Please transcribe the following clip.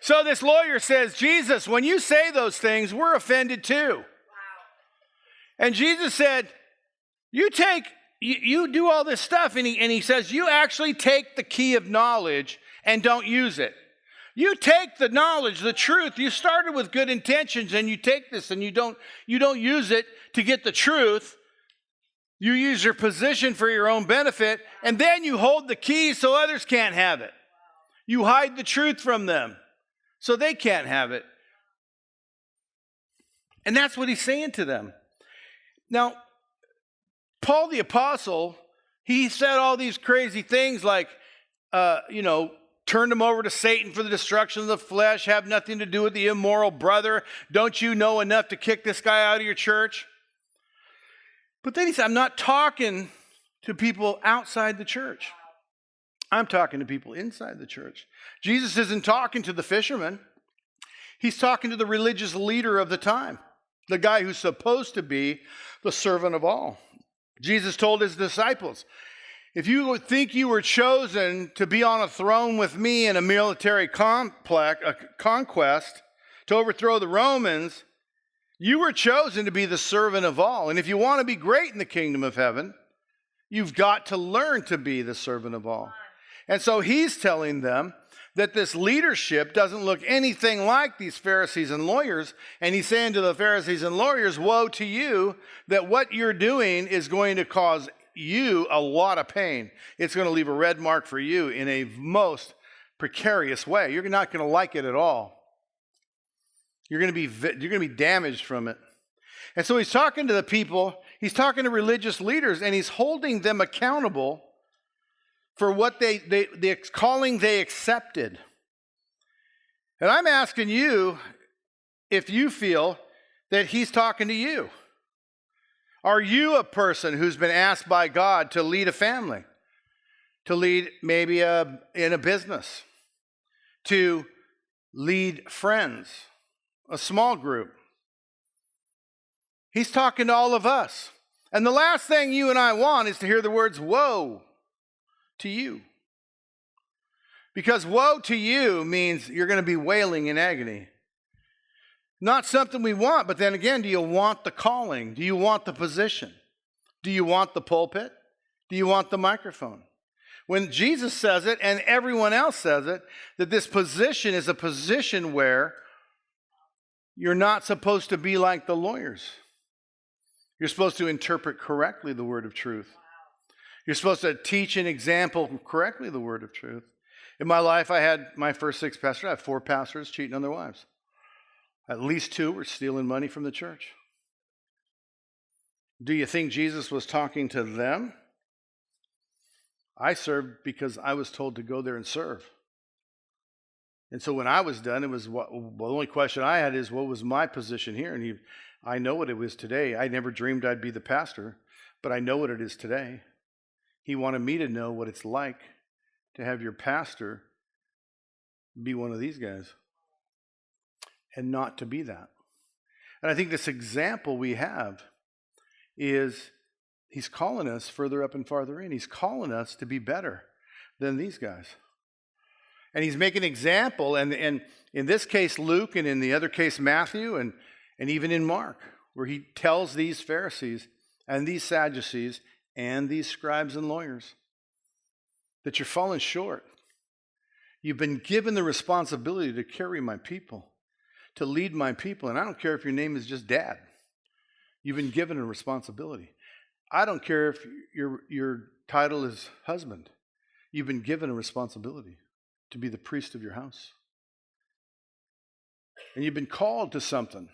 So this lawyer says, Jesus, when you say those things, we're offended too. Wow. And Jesus said, you do all this stuff. And he says, you actually take the key of knowledge and don't use it. You take the knowledge, the truth. You started with good intentions and you take this and you don't use it to get the truth. You use your position for your own benefit, and then you hold the key so others can't have it. You hide the truth from them so they can't have it. And that's what he's saying to them. Now, Paul the Apostle, he said all these crazy things like, turn them over to Satan for the destruction of the flesh, have nothing to do with the immoral brother. Don't you know enough to kick this guy out of your church? But then he said, I'm not talking to people outside the church. I'm talking to people inside the church. Jesus isn't talking to the fisherman. He's talking to the religious leader of the time, the guy who's supposed to be the servant of all. Jesus told his disciples, if you think you were chosen to be on a throne with me in a military conquest to overthrow the Romans, you were chosen to be the servant of all. And if you want to be great in the kingdom of heaven, you've got to learn to be the servant of all. And so he's telling them that this leadership doesn't look anything like these Pharisees and lawyers. And he's saying to the Pharisees and lawyers, woe to you, that what you're doing is going to cause you a lot of pain. It's going to leave a red mark for you in a most precarious way. You're not going to like it at all. You're going to be damaged from it. And so he's talking to the people, he's talking to religious leaders, and he's holding them accountable for what the calling they accepted. And I'm asking you if you feel that he's talking to you. Are you a person who's been asked by God to lead a family, to lead maybe in a business, to lead friends, a small group? He's talking to all of us. And the last thing you and I want is to hear the words, woe to you. Because woe to you means you're going to be wailing in agony. Not something we want, but then again, do you want the calling? Do you want the position? Do you want the pulpit? Do you want the microphone? When Jesus says it and everyone else says it, that this position is a position where you're not supposed to be like the lawyers. You're supposed to interpret correctly the word of truth. You're supposed to teach and example correctly the word of truth. In my life, I had my first 6 pastors. I have 4 pastors cheating on their wives. At least 2 were stealing money from the church. Do you think Jesus was talking to them? I served because I was told to go there and serve. And so when I was done, it was the only question I had is, what was my position here? And I know what it was today. I never dreamed I'd be the pastor, but I know what it is today. He wanted me to know what it's like to have your pastor be one of these guys and not to be that. And I think this example we have is he's calling us further up and farther in. He's calling us to be better than these guys. And he's making an example, and in this case Luke, and in the other case Matthew, and even in Mark, where he tells these Pharisees and these Sadducees and these scribes and lawyers that you're falling short. You've been given the responsibility to carry my people, to lead my people, and I don't care if your name is just Dad. You've been given a responsibility. I don't care if your title is husband. You've been given a responsibility to be the priest of your house. And you've been called to something.